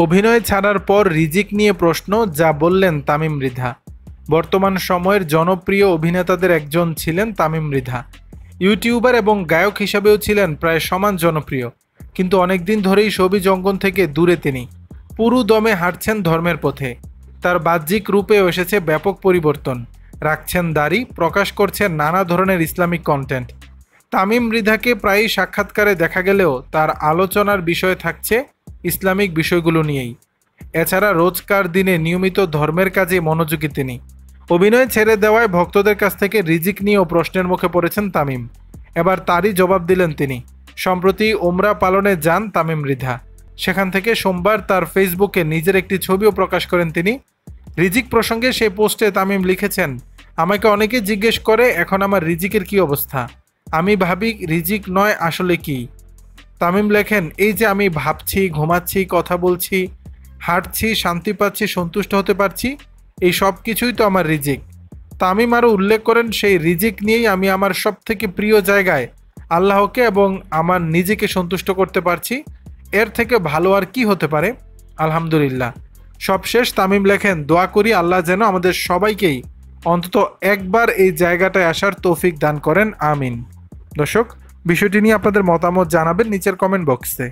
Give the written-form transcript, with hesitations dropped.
অভিনয় ছাড়ার পর রিজিক নিয়ে প্রশ্ন, যা বললেন তামিম মৃধা। বর্তমান সময়ের জনপ্রিয় অভিনেতাদের একজন ছিলেন তামিম মৃধা। ইউটিউবার এবং গায়ক হিসাবেও ছিলেন প্রায় সমান জনপ্রিয়, কিন্তু অনেকদিন ধরেই শোবিজ অঙ্গন থেকে দূরে তিনি। পুরো দমে হাঁটছেন ধর্মের পথে। তার বাহ্যিক রূপেও এসেছে ব্যাপক পরিবর্তন। রাখছেন দাড়ি, প্রকাশ করছেন নানা ধরনের ইসলামিক কন্টেন্ট। তামিম মৃধাকে প্রায়ই সাক্ষাৎকারে দেখা গেলেও তার আলোচনার বিষয় থাকছে ইসলামিক বিষয়গুলো নিয়েই। এছাড়া রোজকার দিনে নিয়মিত ধর্মের কাজে মনোযোগী তিনি। অভিনয় ছেড়ে দেওয়ায় ভক্তদের কাছ থেকে রিজিক নিয়েও প্রশ্নের মুখে পড়েছেন তামিম। এবার তারই জবাব দিলেন তিনি। সম্প্রতি ওমরা পালনে যান তামিম মৃধা। সেখান থেকে সোমবার তার ফেসবুকে নিজের একটি ছবিও প্রকাশ করেন তিনি। রিজিক প্রসঙ্গে সেই পোস্টে তামিম লিখেছেন, আমাকে অনেকে জিজ্ঞেস করে এখন আমার রিজিকের কি অবস্থা। আমি ভাবি রিজিক নয় আসলে কি। তামিম লেখেন, এই যে আমি ভাবছি, ঘুমাচ্ছি, কথা বলছি, হাঁটছি, শান্তি পাচ্ছি, সন্তুষ্ট হতে পারছি, এই সব কিছুই তো আমার রিজিক। তামিম আরও উল্লেখ করেন, সেই রিজিক নিয়েই আমি আমার সব থেকে প্রিয় জায়গায় আল্লাহকে এবং আমার নিজেকে সন্তুষ্ট করতে পারছি। এর থেকে ভালো আর কি হতে পারে। আলহামদুলিল্লাহ। সবশেষ তামিম লেখেন, দোয়া করি আল্লাহ যেন আমাদের সবাইকেই অন্তত একবার এই জায়গাটায় আসার তৌফিক দান করেন, আমিন। দর্শক, বিষয়টি নিয়ে আপনাদের মতামত জানাবেন নিচের কমেন্ট বক্সে।